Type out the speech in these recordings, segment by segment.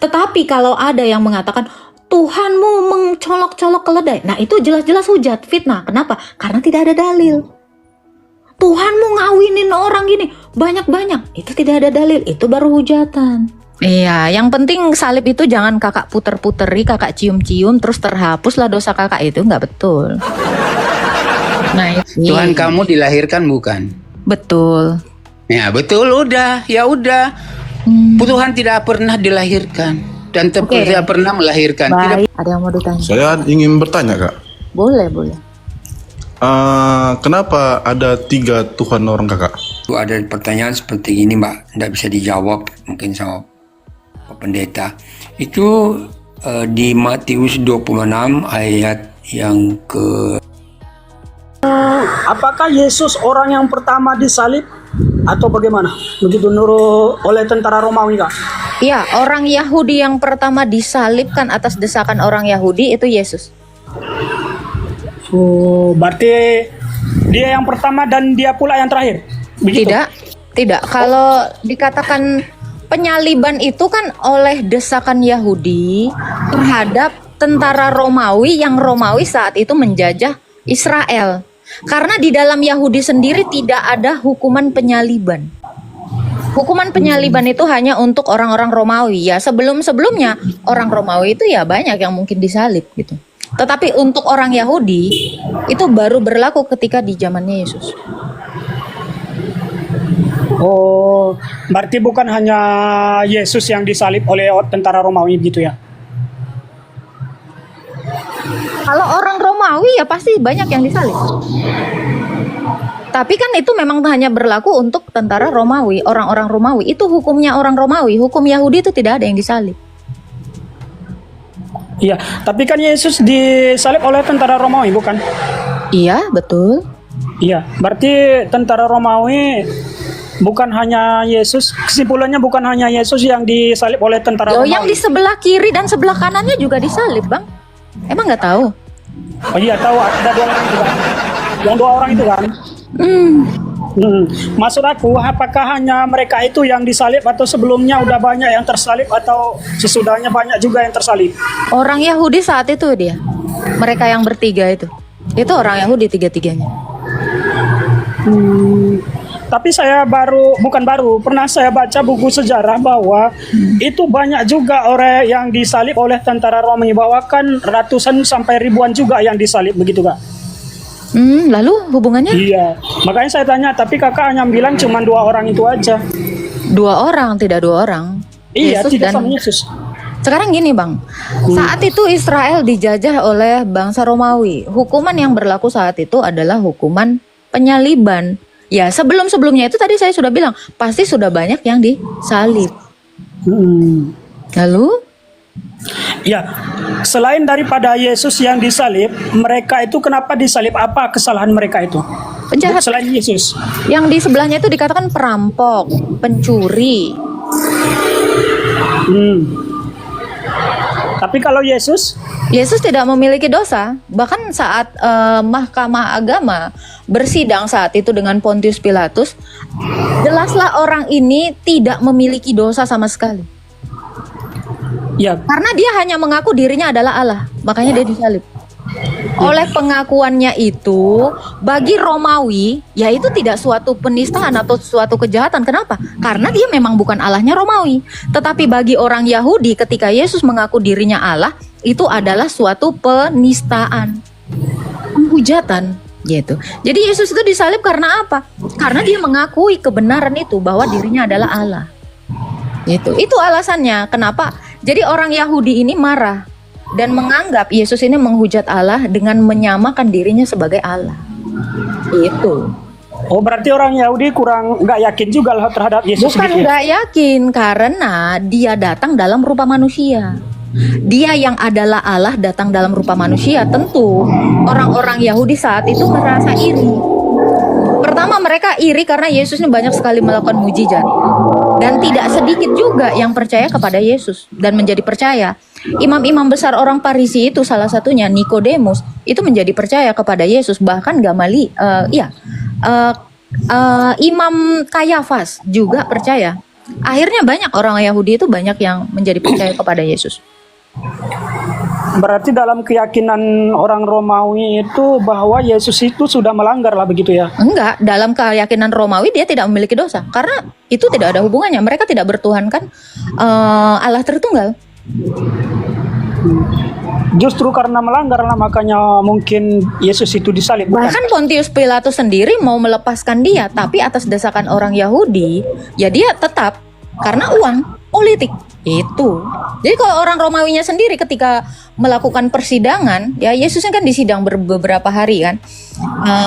Tetapi kalau ada yang mengatakan Tuhanmu mencolok-colok keledai, nah itu jelas-jelas hujat, fitnah. Kenapa? Karena tidak ada dalil. Tuhanmu ngawinin orang gini banyak-banyak, itu tidak ada dalil, itu baru hujatan. Iya, yang penting salib itu jangan kakak puter-puteri, kakak cium-cium terus terhapuslah dosa kakak, itu nggak betul. Nah, itu. Tuhan kamu dilahirkan bukan? Betul. Ya betul, udah, ya udah. Tuhan tidak pernah dilahirkan dan tidak pernah melahirkan. Baik. Ada yang mau ditanya? Saya ingin bertanya, Kak. Boleh, boleh. Kenapa ada 3 Tuhan orang, Kakak? Ada pertanyaan seperti ini, Mbak, tidak bisa dijawab mungkin sama Pak Pendeta. Itu di Matius 26 ayat yang ke... Apakah Yesus orang yang pertama disalib atau bagaimana? Begitu menurut oleh tentara Romawi, Kak? Iya, orang Yahudi yang pertama disalibkan atas desakan orang Yahudi itu Yesus. Oh, berarti dia yang pertama dan dia pula yang terakhir? Begitu? Tidak. Kalau dikatakan penyaliban itu kan oleh desakan Yahudi terhadap tentara Romawi yang Romawi saat itu menjajah Israel. Karena di dalam Yahudi sendiri tidak ada hukuman penyaliban. Hukuman penyaliban itu hanya untuk orang-orang Romawi. Ya, sebelum-sebelumnya orang Romawi itu ya banyak yang mungkin disalib gitu. Tetapi untuk orang Yahudi itu baru berlaku ketika di zamannya Yesus. Oh, berarti bukan hanya Yesus yang disalib oleh tentara Romawi gitu ya? Kalau orang Romawi ya pasti banyak yang disalib. Tapi kan itu memang hanya berlaku untuk tentara Romawi, orang-orang Romawi. Itu hukumnya orang Romawi, hukum Yahudi itu tidak ada yang disalib. Iya, tapi kan Yesus disalib oleh tentara Romawi, bukan? Iya, betul. Iya, berarti tentara Romawi bukan hanya Yesus, kesimpulannya bukan hanya Yesus yang disalib oleh tentara Romawi. Yang di sebelah kiri dan sebelah kanannya juga disalib, Bang. Emang nggak tahu? Oh iya, tahu, ada 2 orang itu kan? Yang 2 orang itu kan? Maksud aku, apakah hanya mereka itu yang disalib atau sebelumnya udah banyak yang tersalib atau sesudahnya banyak juga yang tersalib? Orang Yahudi saat itu dia. Mereka yang bertiga itu. Itu orang Yahudi tiga-tiganya. Tapi saya pernah saya baca buku sejarah bahwa itu banyak juga orang yang disalib oleh tentara Romawi, bahwa kan ratusan sampai ribuan juga yang disalib, begitu Kak? Lalu hubungannya? Iya, makanya saya tanya, tapi kakak hanya bilang cuma 2 orang itu aja. 2 orang, tidak 2 orang. Iya, Yesus tidak dan... sama Yesus. Sekarang gini Bang, saat itu Israel dijajah oleh bangsa Romawi. Hukuman yang berlaku saat itu adalah hukuman penyaliban. Ya sebelum-sebelumnya itu tadi saya sudah bilang, pasti sudah banyak yang disalib. Lalu? Ya, selain daripada Yesus yang disalib, mereka itu kenapa disalib? Apa kesalahan mereka itu? Penjahat. Selain Yesus. Yang di sebelahnya itu dikatakan perampok, pencuri. Tapi kalau Yesus tidak memiliki dosa. Bahkan saat Mahkamah Agama bersidang saat itu dengan Pontius Pilatus, jelaslah orang ini tidak memiliki dosa sama sekali. ya, Karena dia hanya mengaku dirinya adalah Allah, makanya dia disalib. Oleh pengakuannya itu, bagi Romawi, ya itu tidak suatu penistaan atau suatu kejahatan. Kenapa? Karena dia memang bukan Allahnya Romawi. Tetapi bagi orang Yahudi, ketika Yesus mengaku dirinya Allah, itu adalah suatu penistaan, penghujatan, gitu. Jadi Yesus itu disalib karena apa? Karena dia mengakui kebenaran itu bahwa dirinya adalah Allah. Gitu. Itu alasannya kenapa. Jadi orang Yahudi ini marah dan menganggap Yesus ini menghujat Allah dengan menyamakan dirinya sebagai Allah. Itu. oh berarti orang Yahudi kurang nggak yakin juga lah terhadap Yesus. Bukan gitu ya? nggak yakin, karena dia datang dalam rupa manusia. Dia yang adalah Allah datang dalam rupa manusia. Tentu orang-orang Yahudi saat itu merasa iri. Pertama, mereka iri karena Yesus ini banyak sekali melakukan mujizat. Dan tidak sedikit juga yang percaya kepada Yesus dan menjadi percaya. Imam-imam besar orang Farisi itu, salah satunya Nikodemus, itu menjadi percaya kepada Yesus. Bahkan Imam Kayafas juga percaya Akhirnya banyak orang Yahudi itu banyak yang menjadi percaya kepada Yesus. Berarti dalam keyakinan orang Romawi itu bahwa Yesus itu sudah melanggar lah begitu ya? Enggak, dalam keyakinan Romawi dia tidak memiliki dosa karena itu tidak ada hubungannya. Mereka tidak bertuhankan Allah Tritunggal. Justru karena melanggar lah makanya mungkin Yesus itu disalib. Bukan? Bahkan Pontius Pilatus sendiri mau melepaskan dia, tapi atas desakan orang Yahudi, ya dia tetap karena uang politik itu. Jadi kalau orang Romawinya sendiri ketika melakukan persidangan, ya Yesusnya kan disidang beberapa hari kan.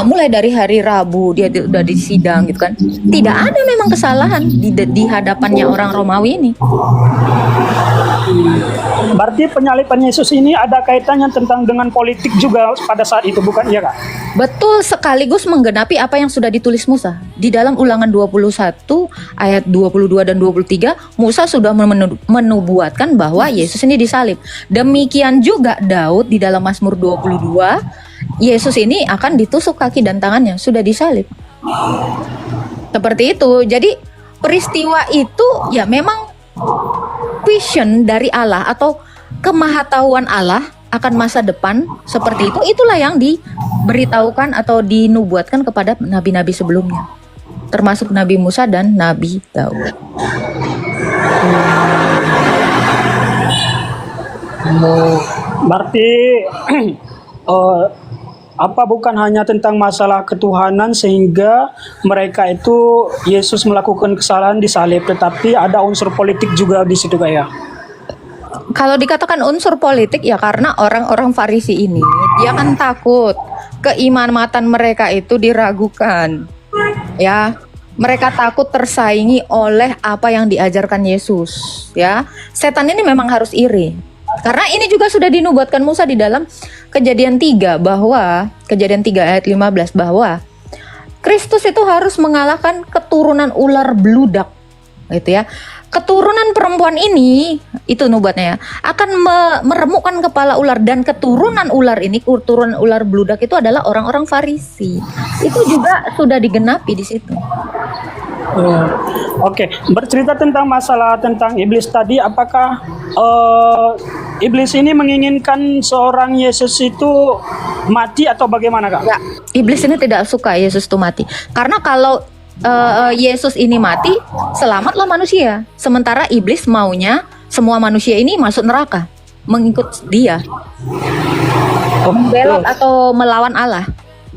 Mulai dari hari Rabu dia udah disidang gitu kan. Tidak ada memang kesalahan di hadapannya orang Romawi ini. Berarti penyaliban Yesus ini ada kaitannya tentang dengan politik juga pada saat itu, bukan ya Kak? Betul, sekaligus menggenapi apa yang sudah ditulis Musa. Di dalam Ulangan 21 ayat 22 dan 23, Musa sudah menubuatkan bahwa Yesus ini disalib. Demikian juga Daud di dalam Mazmur 22, Yesus ini akan ditusuk kaki dan tangannya, sudah disalib. Seperti itu. Jadi peristiwa itu ya memang vision dari Allah atau kemahatauan Allah akan masa depan seperti itu. Itulah yang diberitahukan atau dinubuatkan kepada nabi-nabi sebelumnya, termasuk Nabi Musa dan Nabi Daud. Berarti apa bukan hanya tentang masalah ketuhanan sehingga mereka itu Yesus melakukan kesalahan disalib, tetapi ada unsur politik juga di situ kayak. Kalau dikatakan unsur politik ya karena orang-orang Farisi ini dia kan takut keimamatan mereka itu diragukan. Ya, mereka takut tersaingi oleh apa yang diajarkan Yesus, ya. Setan ini memang harus iri. Karena ini juga sudah dinubuatkan Musa di dalam Kejadian 3 bahwa Kejadian 3 ayat 15 bahwa Kristus itu harus mengalahkan keturunan ular beludak, gitu ya. Keturunan perempuan ini, itu nubuatnya ya, akan meremukkan kepala ular, dan keturunan ular ini, keturunan ular beludak itu adalah orang-orang Farisi. Itu juga sudah digenapi di situ. Oke, bercerita tentang masalah tentang iblis tadi, apakah iblis ini menginginkan seorang Yesus itu mati atau bagaimana Kak? Ya, iblis ini tidak suka Yesus itu mati. Karena kalau Yesus ini mati, selamatlah manusia. Sementara iblis maunya semua manusia ini masuk neraka, mengikut dia, membelot atau melawan Allah.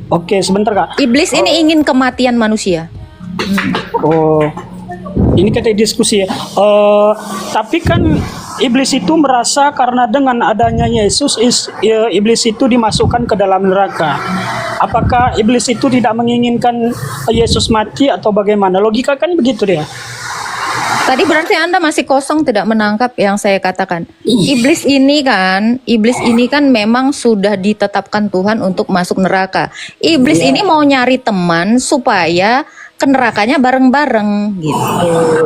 Oke, sebentar Kak. Iblis ini ingin kematian manusia. Oh, ini kita diskusi ya. Tapi kan iblis itu merasa karena dengan adanya Yesus, iblis itu dimasukkan ke dalam neraka. Apakah iblis itu tidak menginginkan Yesus mati atau bagaimana? Logika kan begitu dia. Tadi berarti Anda masih kosong, tidak menangkap yang saya katakan. Iblis ini kan memang sudah ditetapkan Tuhan untuk masuk neraka. Iblis ini mau nyari teman supaya ke nerakanya bareng-bareng gitu.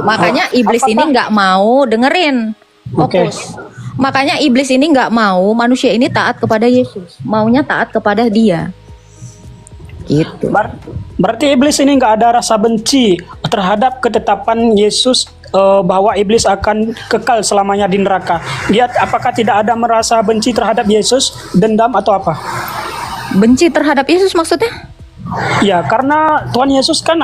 Makanya iblis ini nggak mau dengerin. Fokus. Makanya iblis ini nggak mau manusia ini taat kepada Yesus. Maunya taat kepada dia. Gitu. Berarti iblis ini nggak ada rasa benci terhadap ketetapan Yesus bahwa iblis akan kekal selamanya di neraka. Dia apakah tidak ada merasa benci terhadap Yesus, dendam atau apa? Benci terhadap Yesus maksudnya? Ya, karena Tuhan Yesus kan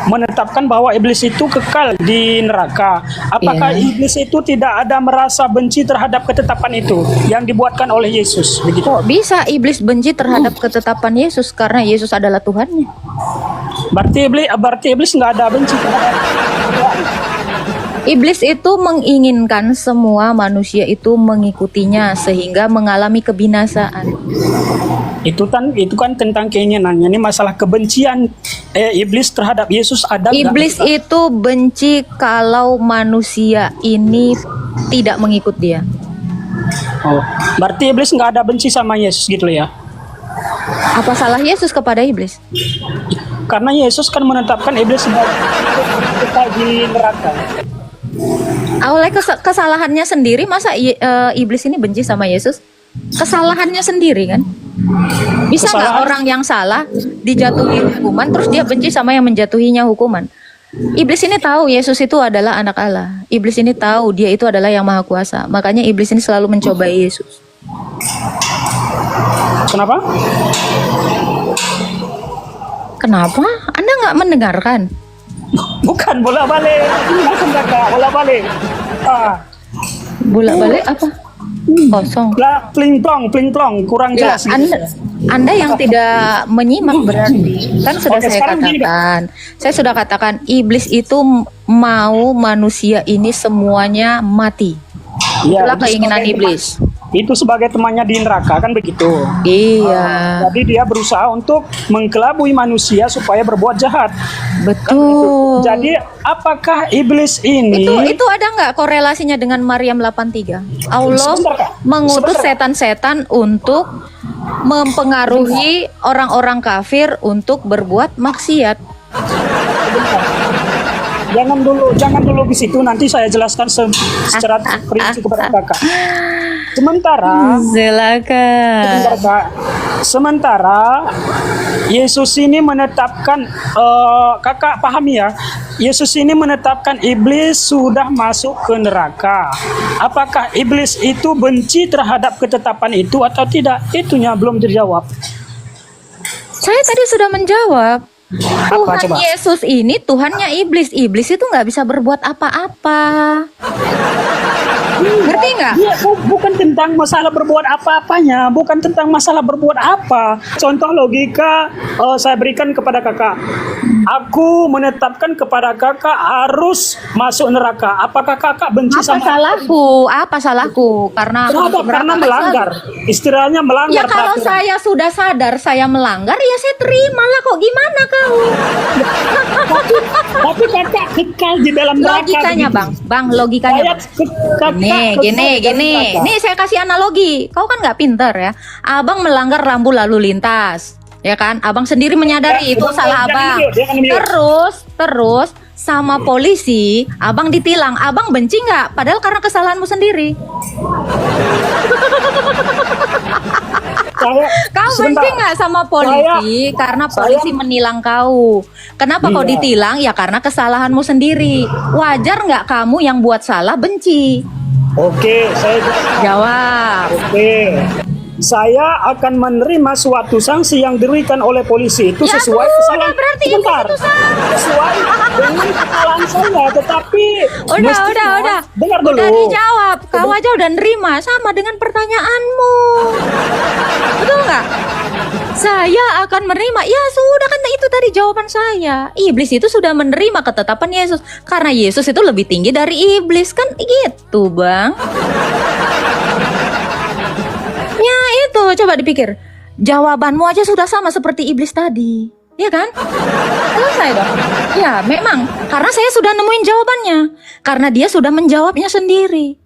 menetapkan bahwa iblis itu kekal di neraka. Apakah iblis itu tidak ada merasa benci terhadap ketetapan itu yang dibuatkan oleh Yesus? Begitu. Kok bisa iblis benci terhadap ketetapan Yesus karena Yesus adalah Tuhannya? Berarti iblis nggak ada benci terhadap. Iblis itu menginginkan semua manusia itu mengikutinya sehingga mengalami kebinasaan. Itu kan tentang keinginannya. Ini masalah kebencian iblis terhadap Yesus ada. Iblis itu benci kalau manusia ini tidak mengikut dia. Oh, berarti iblis nggak ada benci sama Yesus gitu ya? Apa salah Yesus kepada iblis? Karena Yesus kan menetapkan iblis sebagai kekal di neraka. Oleh kesalahannya sendiri, masa iblis ini benci sama Yesus? Kesalahannya sendiri kan? Bisa nggak orang yang salah dijatuhi hukuman terus dia benci sama yang menjatuhinya hukuman? Iblis ini tahu Yesus itu adalah anak Allah. Iblis ini tahu dia itu adalah yang maha kuasa. Makanya iblis ini selalu mencobai Yesus. Kenapa? Kenapa? Anda nggak mendengarkan? Bukan bolak-balik. Ini langsung kakak, bolak-balik. Bolak-balik apa? Kosong. Pling plong, kurang Ya, jelas. gitu. Anda yang tidak menyimak berarti kan sudah Oke, saya sekarang gini, katakan. Saya sudah katakan iblis itu mau manusia ini semuanya mati. Ya, Itulah itu keinginan sebagai iblis. Itu sebagai temannya di neraka kan begitu. Iya, Jadi dia berusaha untuk mengkelabui manusia supaya berbuat jahat. betul. Jadi apakah iblis ini Itu ada nggak korelasinya dengan Maryam 83? Allah Sebentar, Kak. mengutus Sebentar. setan-setan untuk mempengaruhi orang-orang kafir untuk berbuat maksiat. Jangan dulu di situ, nanti saya jelaskan secara perinci kepada kakak. Sementara Silakan. Kak, sementara Yesus ini menetapkan kakak pahami ya, Yesus ini menetapkan iblis sudah masuk ke neraka. Apakah iblis itu benci terhadap ketetapan itu atau tidak? Itunya belum terjawab. Saya tadi sudah menjawab. Tuhan coba? Yesus ini Tuhannya iblis. Iblis itu nggak bisa berbuat apa-apa. Ngerti nggak? Iya, bukan tentang masalah berbuat apa-apanya, bukan tentang masalah berbuat apa. Contoh logika saya berikan kepada kakak. Aku menetapkan kepada kakak harus masuk neraka. Apakah kakak benci Apa sama salahku? Apa salahku? Karena aku Kenapa? masuk Karena neraka melanggar. selalu. Istilahnya melanggar Ya kalau peraturan. saya sudah sadar saya melanggar, ya saya terima lah. Kok gimana kau? Tapi kakak kekal di dalam neraka. Logikanya begitu. bang, logikanya. Saya Bang. kakak Nih, kekal gini, di dalam gini. neraka. Nih saya kasih analogi. Kau kan nggak pinter ya. Abang melanggar rambu lalu lintas, ya kan? Abang sendiri menyadari Ya, itu jangan- salah jangan abang. mute, jangan mute. Terus sama polisi, abang ditilang. Abang benci nggak? Padahal karena kesalahanmu sendiri. Kau Sebentar. benci nggak sama polisi karena polisi menilang kau? Kenapa kau Iya. ditilang? Ya karena kesalahanmu sendiri. Wajar nggak kamu yang buat salah benci? Oke, saya Jawab. Oke. Saya akan menerima suatu sanksi yang diberikan oleh polisi itu Ya sesuai sudah, kesalahan. berarti Sebentar. itu salah. Sesuai dengan kesalahan saya, tetapi Udah. Dengar dulu. Udah dijawab. Kau aja udah nerima sama dengan pertanyaanmu. Betul nggak? Saya akan menerima. Ya sudah kan itu tadi jawaban saya. Iblis itu sudah menerima ketetapan Yesus karena Yesus itu lebih tinggi dari iblis kan gitu, Bang. Ya itu, coba dipikir. Jawabanmu aja sudah sama seperti iblis tadi. Iya kan? Selesai dong. Ya memang, karena saya sudah nemuin jawabannya. Karena dia sudah menjawabnya sendiri.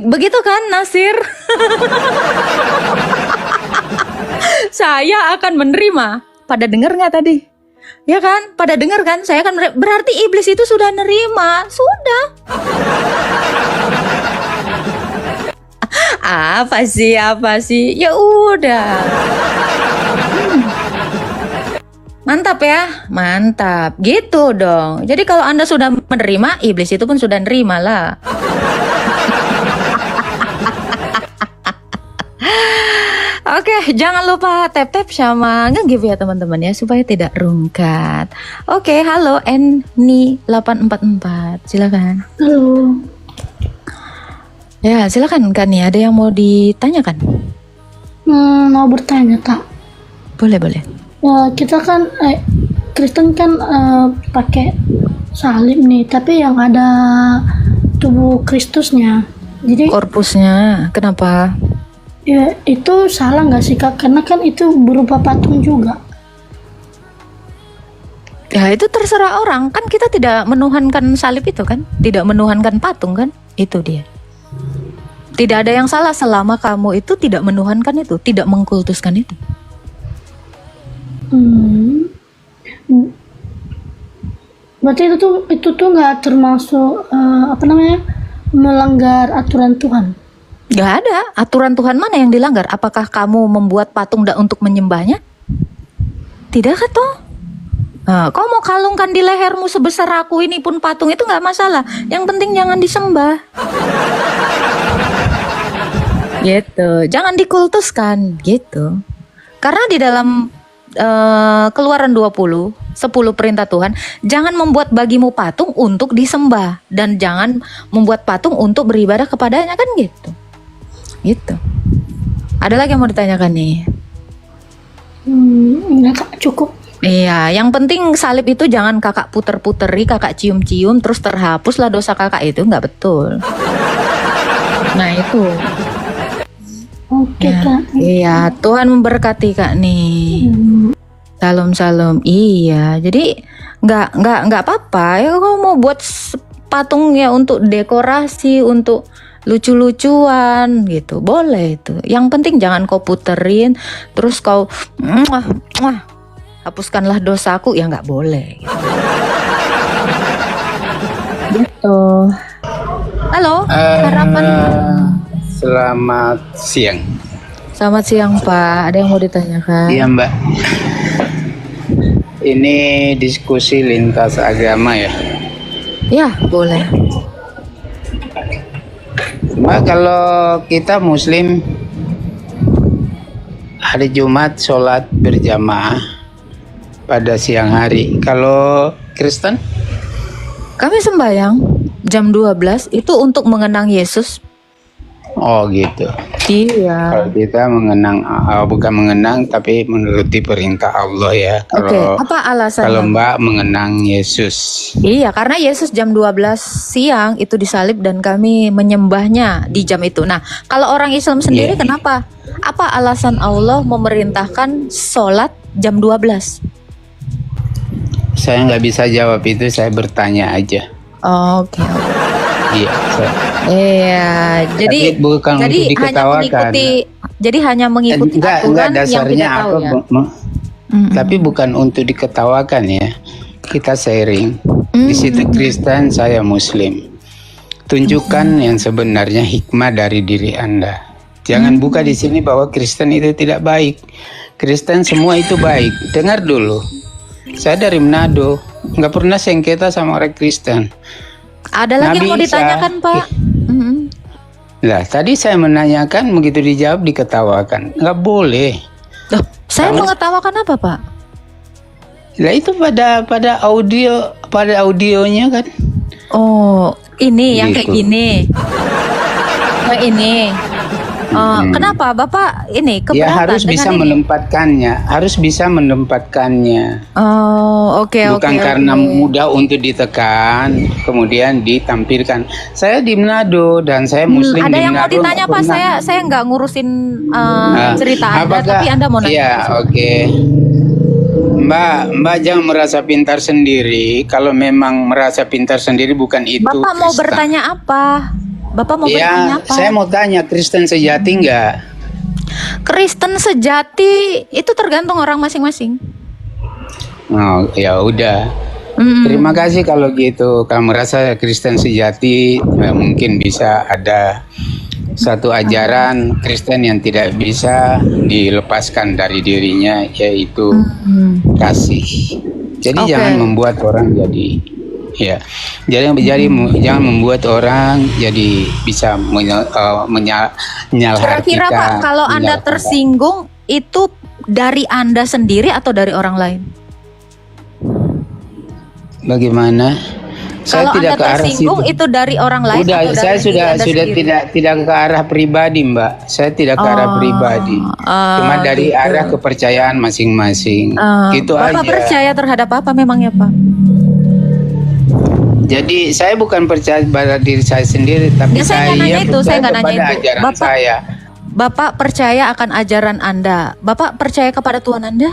Begitu kan, Nasir? Saya akan menerima. Pada dengar nggak tadi? Ya kan? Pada dengar kan? Saya akan menerima. Berarti iblis itu sudah nerima. Sudah. Apa sih? Ya udah. Mantap ya, mantap. Gitu dong. Jadi kalau Anda sudah menerima, iblis itu pun sudah nerima lah. Oke, jangan lupa tap-tap sama nge-give ya teman-teman ya supaya tidak rungkat. Oke, halo Eni844. Silakan. Halo, Ya, silakan kan nih, ada yang mau ditanyakan? mau bertanya Kak. Boleh. Ya, kita kan Kristen kan pakai salib nih, tapi yang ada tubuh Kristusnya. Jadi Korpusnya, kenapa? ya itu salah nggak sih Kak? Karena kan itu berupa patung juga. Ya itu terserah orang, kan kita tidak menuhankan salib itu kan, tidak menuhankan patung kan, itu dia. Tidak ada yang salah selama kamu itu tidak menuhankan itu, tidak mengkultuskan itu. Berarti itu tuh nggak termasuk melanggar aturan Tuhan. Gak ada aturan Tuhan mana yang dilanggar. Apakah kamu membuat patung untuk menyembahnya? Tidak kan toh? Kau mau kalungkan di lehermu sebesar aku ini pun patung itu nggak masalah. Yang penting jangan disembah. Gitu. Jangan dikultuskan gitu. Karena di dalam Keluaran 20, 10 perintah Tuhan, jangan membuat bagimu patung untuk disembah dan jangan membuat patung untuk beribadah kepadanya, kan gitu. Gitu. Ada lagi yang mau ditanyakan nih? Enggak Kak, cukup. Iya, yang penting salib itu jangan kakak puter-puteri, kakak cium-cium terus terhapuslah dosa kakak, itu nggak betul. Nah itu. Oke Ya, Kak. iya, Tuhan memberkati Kak nih. Salam. Iya, jadi nggak apa-apa ya kalau mau buat patung ya untuk dekorasi, untuk lucu-lucuan gitu, boleh itu. Yang penting jangan kau puterin, terus kau hapuskanlah dosaku, ya nggak boleh. Gitu. Halo, harapan. Selamat siang. Selamat siang Pak, ada yang mau ditanyakan? Iya Mbak. Ini diskusi lintas agama ya. Ya, boleh. Mbak, kalau kita Muslim hari Jumat sholat berjamaah pada siang hari. Kalau Kristen? Kami sembahyang jam 12 itu untuk mengenang Yesus. Oh gitu. Iya. Kalau kita mengenang, bukan mengenang tapi menuruti perintah Allah ya. Oke, Kalau apa alasannya? kalau Mbak mengenang Yesus. Iya, karena Yesus jam 12 siang itu disalib dan kami menyembahnya di jam itu. Nah, kalau orang Islam sendiri Iya. kenapa? Apa alasan Allah memerintahkan sholat jam 12? Saya nggak bisa jawab itu, saya bertanya aja. Oke. Iya. Iya, jadi Tapi bukan jadi untuk hanya diketawakan. mengikuti Enggak, aturan yang dasarnya tidak tahu apa? ya. Tapi bukan untuk diketawakan ya. Kita sharing. Di situ Kristen, saya Muslim. Tunjukkan yang sebenarnya hikmah dari diri Anda. Jangan buka di sini bahwa Kristen itu tidak baik. Kristen semua itu baik. Dengar dulu. Saya dari Manado, nggak pernah sengketa sama orang Kristen. Ada lagi yang mau Nabi Isa. ditanyakan Pak? Lah, tadi saya menanyakan, begitu dijawab diketawakan. Nggak boleh. Loh, saya mengetawakan apa Pak? Lah itu pada audionya kan. Oh, ini yang kayak Gitu. gini. Yang ini. Kenapa Bapak ini keberatan Ya harus dengan bisa ini? menempatkannya, harus bisa menempatkannya. Oh, oke. Bukan karena mudah untuk ditekan, kemudian ditampilkan. Saya di Manado dan saya Muslim Ada di yang mau Manado. ditanya nggak Pak? pernah. Saya nggak ngurusin Nah, cerita Anda, apakah- tapi Anda mau nanya. Iya, oke. Mbak jangan merasa pintar sendiri. Kalau memang merasa pintar sendiri bukan itu. Bapak mau Kristen. bertanya apa? Bapak mau bertanya Ya, apa? saya mau tanya, Kristen sejati enggak? Kristen sejati itu tergantung orang masing-masing. Oh, ya udah. Terima kasih kalau gitu. Kamu merasa Kristen sejati, mungkin bisa ada satu ajaran Kristen yang tidak bisa dilepaskan dari dirinya, yaitu kasih. Jadi Oke. jangan membuat orang jangan membuat orang jadi bisa menyalahkan Kira-kira kita. Pak, kalau Anda menyalahkan. tersinggung itu dari Anda sendiri atau dari orang lain? Bagaimana? Saya Kalau tidak Anda ke arah tersinggung situ. itu dari orang lain Udah, atau dari saya diri sudah Anda sendiri? tidak ke arah pribadi, Mbak. Saya tidak ke arah pribadi. Cuma dari gitu. arah kepercayaan masing-masing. Gitu Bapak aja. percaya terhadap apa memangnya Pak? Jadi saya bukan percaya pada diri saya sendiri, tapi Ya, saya nggak nanya itu, percaya saya nggak nanya kepada itu. ajaran Bapak- saya. Bapak percaya akan ajaran Anda. Bapak percaya kepada Tuhan Anda?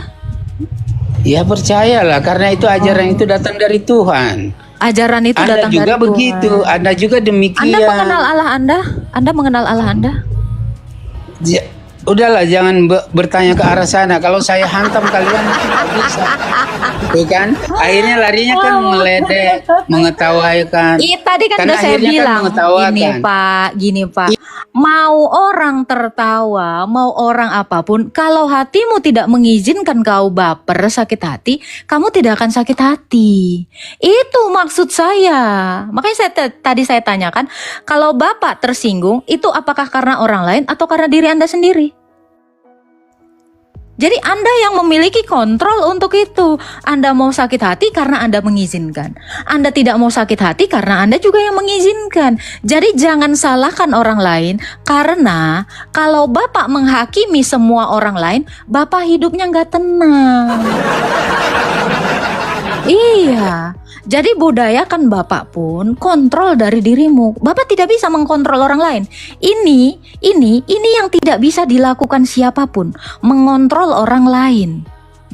Ya percayalah, karena itu ajaran itu datang dari Tuhan. Ajaran itu Anda datang juga dari begitu, Tuhan. Anda juga demikian. Anda mengenal Allah Anda? Anda mengenal Allah Anda? Udahlah, jangan bertanya ke arah sana. Kalau saya hantam kalian, nggak bisa. Tuh kan, akhirnya larinya kan meledek, mengetawakan. Iya tadi kan Karena udah saya akhirnya kan bilang mengetawakan. gini Pak, Mau orang tertawa, mau orang apapun, kalau hatimu tidak mengizinkan kau baper, sakit hati, kamu tidak akan sakit hati. Itu maksud saya. Makanya tadi saya tanyakan, kalau Bapak tersinggung, itu apakah karena orang lain atau karena diri Anda sendiri? Jadi Anda yang memiliki kontrol untuk itu. Anda mau sakit hati karena Anda mengizinkan. Anda tidak mau sakit hati karena Anda juga yang mengizinkan. Jadi jangan salahkan orang lain, karena kalau Bapak menghakimi semua orang lain, Bapak hidupnya nggak tenang. Iya, jadi budayakan Bapak pun kontrol dari dirimu. Bapak tidak bisa mengkontrol orang lain. Ini yang tidak bisa dilakukan siapapun, mengontrol orang lain.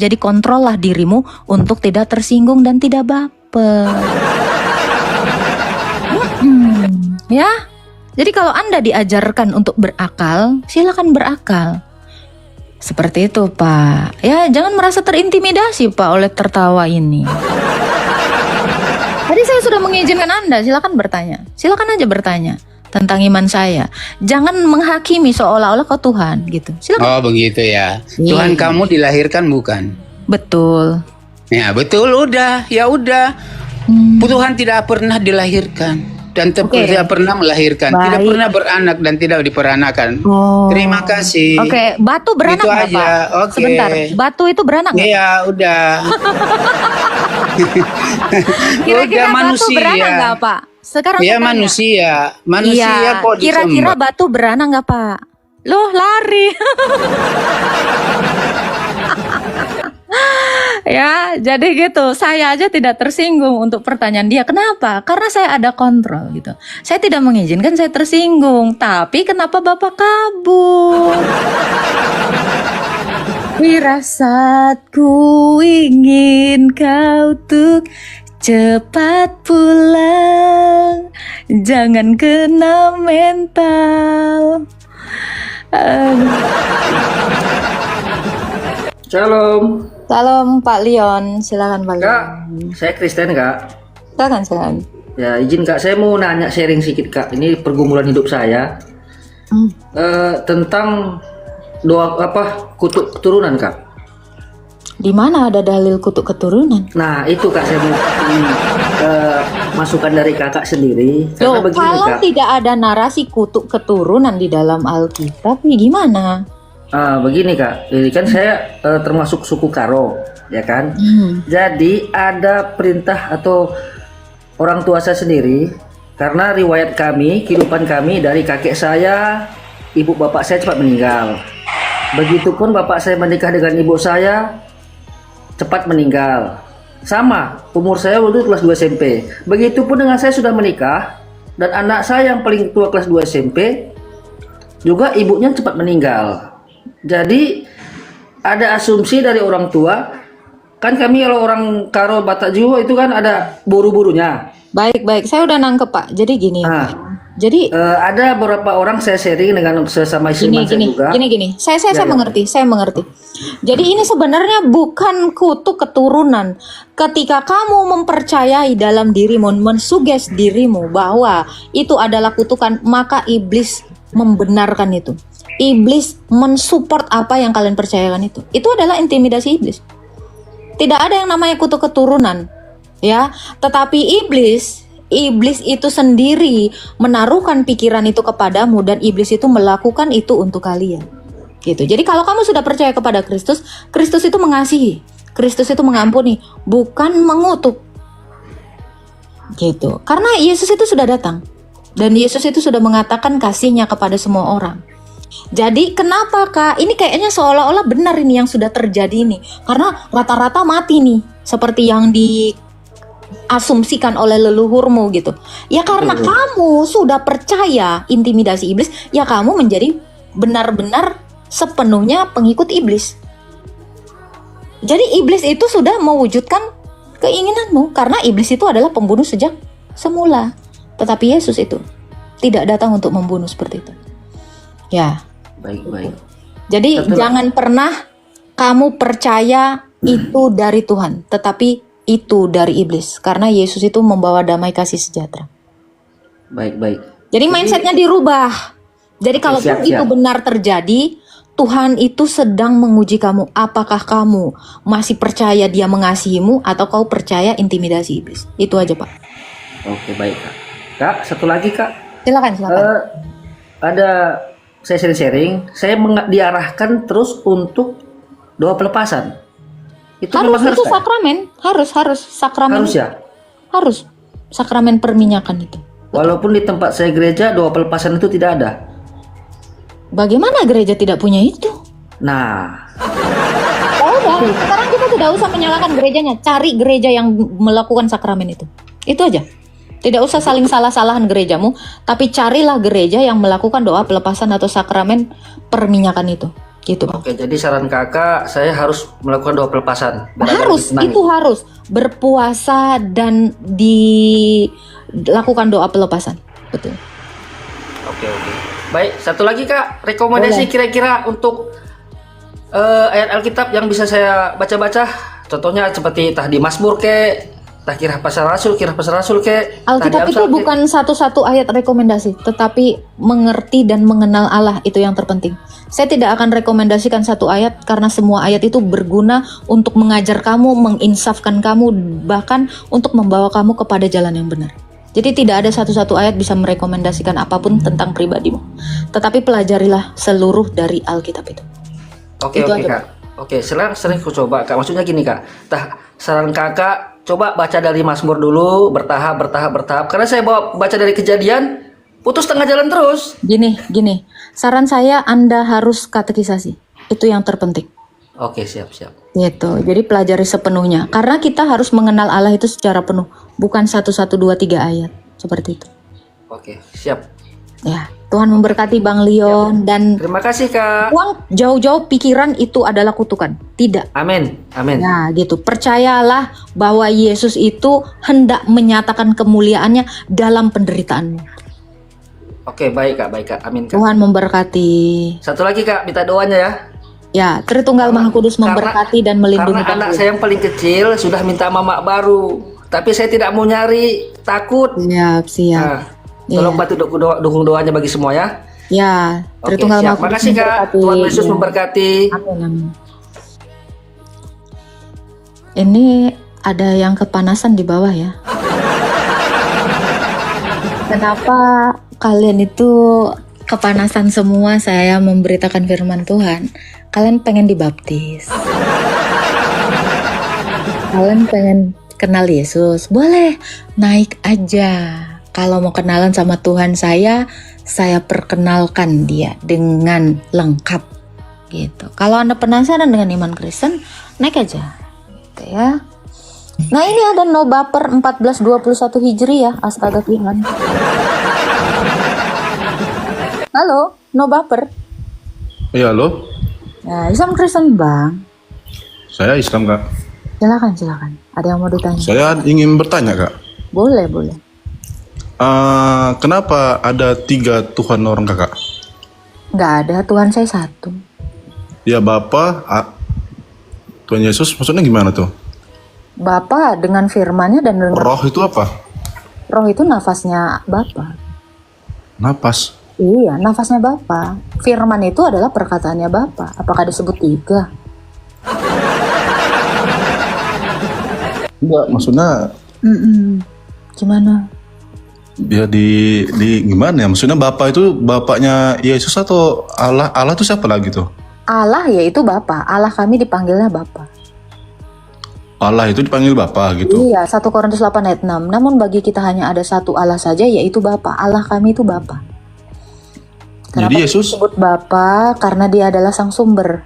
Jadi kontrollah dirimu untuk tidak tersinggung dan tidak baper. Ya, jadi kalau Anda diajarkan untuk berakal, silakan berakal. Seperti itu, Pak. Ya, jangan merasa terintimidasi, Pak, oleh tertawa ini. Tadi saya sudah mengizinkan Anda, silakan bertanya. Silakan aja bertanya tentang iman saya. Jangan menghakimi seolah-olah kau Tuhan gitu. Silakan. Oh, begitu ya. Iya. Tuhan kamu dilahirkan bukan? Betul. Ya, betul, udah. Ya udah. Tuhan tidak pernah dilahirkan dan tidak pernah melahirkan, Baik. tidak pernah beranak dan tidak diperanakan. Oh. Terima kasih. Oke, batu beranak Gitu nggak, aja. Pak? Oke. Sebentar, batu itu beranak nggak? Iya, udah. Kira-kira Udah batu manusia. beranak nggak, Pak? Sekarang Iya, saya tanya. manusia Iya, kok kira-kira disembah. batu beranak nggak, Pak? Loh, lari. Ya, jadi gitu. Saya aja tidak tersinggung untuk pertanyaan dia. Kenapa? Karena saya ada kontrol gitu. Saya tidak mengizinkan saya tersinggung. Tapi kenapa Bapak kabur? Firasatku ingin kau tuh cepat pulang. Jangan kena mental. Shalom, Salam Pak Leon, silakan Pak Leon. Kak. Saya Kristen, Kak. Silakan. Ya, izin Kak, saya mau nanya sharing sedikit, Kak. Ini pergumulan hidup saya tentang doa kutuk keturunan, Kak. Di mana ada dalil kutuk keturunan? Nah, itu Kak saya mau masukan dari Kakak sendiri. Karena Loh, begini, kalau Kak. tidak ada narasi kutuk keturunan di dalam Alkitab, ya gimana? Begini, Kak. Ini kan saya termasuk suku Karo, ya kan? Jadi ada perintah atau orang tua saya sendiri, karena riwayat kami, kehidupan kami dari kakek saya, ibu bapak saya cepat meninggal. Begitupun bapak saya menikah dengan ibu saya cepat meninggal. Sama, umur saya waktu itu kelas 2 SMP. Begitupun dengan saya sudah menikah dan anak saya yang paling tua kelas 2 SMP juga ibunya cepat meninggal. Jadi ada asumsi dari orang tua, kan kami kalau orang Karo Batak Jawa itu kan ada buru-burunya. Baik, saya udah nangkep Pak. Jadi gini, Nah. Pak. Jadi Ada beberapa orang saya sharing dengan sesama istri saya juga. gini. Saya Ya. mengerti. Jadi ini sebenarnya bukan kutuk keturunan. Ketika kamu mempercayai dalam dirimu, mensuges dirimu bahwa itu adalah kutukan, maka iblis membenarkan itu. Iblis mensupport apa yang kalian percayakan itu. Itu adalah intimidasi iblis. Tidak ada yang namanya kutuk keturunan, ya. Tetapi iblis itu sendiri menaruhkan pikiran itu kepadamu dan iblis itu melakukan itu untuk kalian. Gitu. Jadi kalau kamu sudah percaya kepada Kristus, Kristus itu mengasihi, Kristus itu mengampuni, bukan mengutuk. Gitu. Karena Yesus itu sudah datang dan Yesus itu sudah mengatakan kasihnya kepada semua orang. Jadi kenapa Kak? Ini kayaknya seolah-olah benar ini yang sudah terjadi ini. Karena rata-rata mati nih, seperti yang diasumsikan oleh leluhurmu gitu. Ya karena kamu sudah percaya intimidasi iblis, ya kamu menjadi benar-benar sepenuhnya pengikut iblis. Jadi iblis itu sudah mewujudkan keinginanmu, karena iblis itu adalah pembunuh sejak semula. Tetapi Yesus itu tidak datang untuk membunuh seperti itu. Ya. Baik. Jadi jangan pernah kamu percaya itu dari Tuhan, tetapi itu dari iblis. Karena Yesus itu membawa damai kasih sejahtera. Baik. Jadi mindsetnya dirubah. Jadi kalaupun siap, itu siap. benar terjadi, Tuhan itu sedang menguji kamu. Apakah kamu masih percaya dia mengasihimu atau kau percaya intimidasi iblis? Itu aja, Pak. Oke, baik Kak. Kak, satu lagi Kak. Silakan, silakan. Ada saya sharing-sharing, saya diarahkan terus untuk doa pelepasan. Itu Harus, memang itu Kak? sakramen. Harus sakramen. Harus ya. Harus. Sakramen perminyakan itu. Walaupun di tempat saya gereja doa pelepasan itu tidak ada. Bagaimana gereja tidak punya itu? Nah, Oh, udah. Sekarang kita tidak usah menyalahkan gerejanya. Cari gereja yang melakukan sakramen itu. Itu aja. Tidak usah saling salah-salahan gerejamu, tapi carilah gereja yang melakukan doa pelepasan atau sakramen perminyakan itu. Gitu, Bang. oke, jadi saran Kakak saya harus melakukan doa pelepasan. Biar agak Harus, lebih tenang. itu harus berpuasa dan dilakukan doa pelepasan. Betul. Oke. Baik, satu lagi Kak, rekomendasi Boleh. kira-kira untuk ayat Alkitab yang bisa saya baca-baca. Contohnya seperti tah di Mazmur ke, tah Kirah Pasal Rasul ke, Alkitab itu bukan satu-satu ayat rekomendasi, tetapi mengerti dan mengenal Allah itu yang terpenting. Saya tidak akan rekomendasikan satu ayat karena semua ayat itu berguna untuk mengajar kamu, menginsafkan kamu, bahkan untuk membawa kamu kepada jalan yang benar. Jadi tidak ada satu-satu ayat bisa merekomendasikan apapun tentang pribadimu. Tetapi pelajarilah seluruh dari Alkitab itu. Oke, Itu oke aja, Kak. Oke, sering ku coba Kak. Maksudnya gini Kak. Tah saran Kakak coba baca dari Mazmur dulu, bertahap. Karena saya baca dari Kejadian, putus tengah jalan terus. Gini. Saran saya Anda harus katekisasi. Itu yang terpenting. Oke, siap. Gitu. Jadi pelajari sepenuhnya. Karena kita harus mengenal Allah itu secara penuh, bukan 1, 2, 3 ayat seperti itu. Oke, siap. Ya, Tuhan memberkati Bang Leon dan Terima kasih Kak. buang jauh-jauh pikiran itu adalah kutukan. Tidak. Amin. Nah, gitu. Percayalah bahwa Yesus itu hendak menyatakan kemuliaannya dalam penderitaanmu. Oke, baik Kak. Amin Kak. Tuhan memberkati. Satu lagi Kak, minta doanya ya. Ya, Tritunggal Maha Kudus memberkati dan melindungi Karena anak kalian. saya yang paling kecil sudah minta mamak baru, tapi saya tidak mau nyari, takut. Siap. Nah, tolong bantu dukung doanya bagi semua ya. Ya, Oke, Tritunggal siap. Maha Kudus Makasih Kak. memberkati. Tuhan Yesus Ya. memberkati. Amin. Ini ada yang kepanasan di bawah ya. Kenapa kalian itu kepanasan semua saya memberitakan firman Tuhan? Kalian pengen dibaptis. Kalian pengen kenal Yesus? Boleh, naik aja. Kalau mau kenalan sama Tuhan saya perkenalkan dia dengan lengkap gitu. Kalau Anda penasaran dengan iman Kristen, naik aja. Gitu ya. Nah, ini ada no baper 1421 Hijri ya. Astaga Tuhan. Halo, no baper. Iya, halo. Ya, Islam Kristen Bang. Saya Islam, Kak. Silakan. Ada yang mau ditanya? Saya ingin bertanya, Kak. Boleh. Kenapa ada 3 Tuhan orang Kakak? Nggak ada, Tuhan saya satu. Ya, Bapa, Tuhan Yesus, maksudnya gimana tuh? Bapa dengan firman-Nya dan dengan Roh itu apa? roh itu nafasnya Bapa. Napas. Iya, nafasnya Bapa. Firman itu adalah perkataannya Bapa. Apakah disebut 3? Enggak, maksudnya Gimana? dia di gimana ya? Maksudnya Bapa itu bapaknya Yesus atau Allah? Allah itu siapa lagi tuh? Allah yaitu Bapa. Allah kami dipanggilnya Bapa. Allah itu dipanggil Bapa gitu. Iya, 1 Korintus 8 ayat 6. Namun bagi kita hanya ada satu Allah saja, yaitu Bapa. Allah kami itu Bapa. Kenapa Jadi Yesus disebut Bapa? Karena dia adalah sang sumber.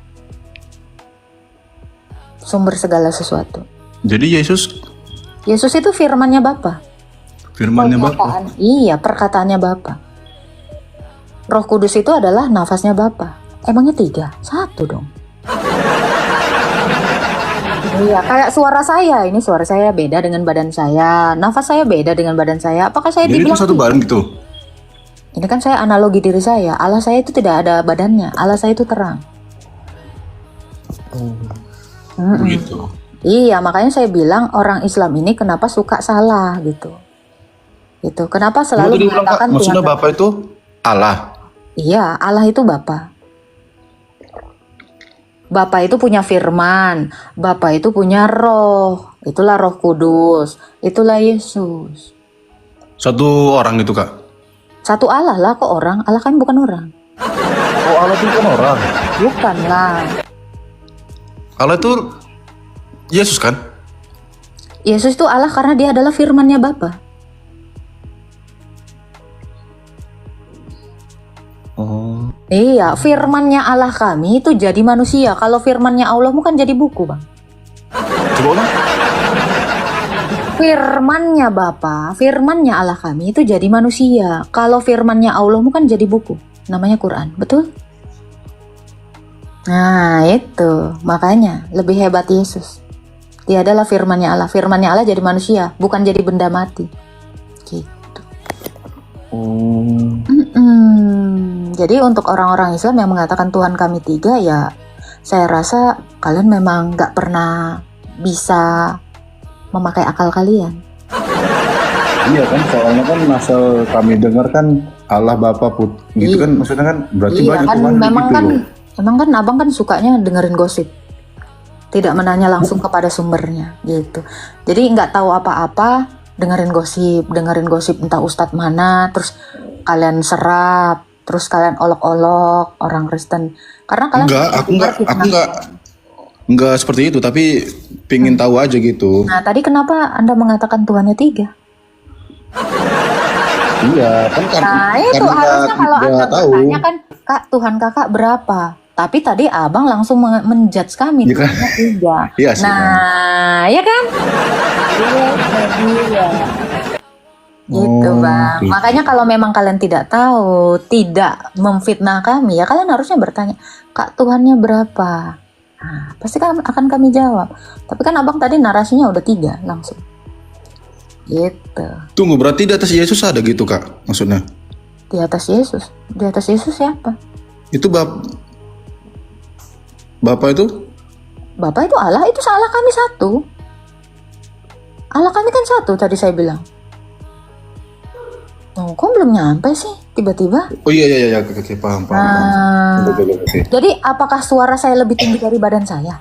Sumber segala sesuatu. Jadi Yesus Yesus itu firman-Nya Bapa. firman-Nya Bapa. Iya, perkataannya Bapa. Roh Kudus itu adalah nafasnya Bapa. Emangnya 3? 1 dong. Iya, kayak suara saya. Ini suara saya beda dengan badan saya. Nafas saya beda dengan badan saya. Apakah saya Jadi itu dibilang satu badan gitu. Ini kan saya analogi diri saya. Allah saya itu tidak ada badannya. Allah saya itu terang. Begitu. Iya, makanya saya bilang orang Islam ini kenapa suka salah gitu. Gitu. Kenapa Tadi selalu ulang, Kak. mengatakan Maksudnya Tuhan Bapa itu Allah. Iya, Allah itu Bapa. Bapa itu punya firman, Bapa itu punya roh, itulah Roh Kudus, itulah Yesus. Satu orang itu kak. Satu Allah lah, kok orang? Allah kan bukan orang. Oh Allah itu kan orang. Bukan lah. Allah itu Yesus kan? Yesus itu Allah karena dia adalah firmannya Bapa. Oh. Iya, firmannya Allah kami itu jadi manusia. Kalau firmannya Allah kan jadi buku, Bang. Coba ulang. Firmannya Bapa, firmannya Allah kami itu jadi manusia. Kalau firmannya Allah kan jadi buku. Namanya Quran, betul? Nah, itu. Makanya lebih hebat Yesus. Dia adalah firmannya Allah. Firmannya Allah jadi manusia, bukan jadi benda mati. Gitu. Oh. Jadi untuk orang-orang Islam yang mengatakan Tuhan kami tiga, ya saya rasa kalian memang gak pernah bisa memakai akal kalian. Iya kan, soalnya kan asal kami dengar kan Allah Bapa Put gitu kan, maksudnya kan berarti Iya banyak kan, Tuhan memang gitu kan, loh. memang kan abang kan sukanya dengerin gosip, tidak menanya langsung kepada sumbernya gitu. Jadi nggak tahu apa-apa, dengerin gosip entah ustadz mana, terus kalian serap, terus kalian olok-olok orang Kristen. Karena kalian Enggak seperti itu, tapi pingin tahu aja gitu. Nah tadi kenapa Anda mengatakan Tuhannya tiga? Iya, kan Nah itu harusnya kalau Anda bertanya kan, Kak Tuhan kakak berapa? Tapi tadi abang langsung menjudge kami, Iya kan? Tuhannya tiga. Iya sih, Nah ya kan? Iya. Gitu bang. gitu. Makanya kalau memang kalian tidak tahu, tidak memfitnah kami, ya kalian harusnya bertanya, Kak Tuhannya berapa? Nah, pasti kan akan kami jawab. Tapi kan abang tadi narasinya udah 3 langsung. Gitu. Tunggu, berarti di atas Yesus ada gitu kak, maksudnya? Di atas Yesus. Di atas Yesus siapa? Itu Bapak itu? Bapak itu Allah, itu Allah kami satu. Allah kami kan satu tadi saya bilang. Oh, kok belum nyampe sih tiba-tiba? Oh iya, oke, paham. Nah, Oke. jadi apakah suara saya lebih tinggi dari badan saya?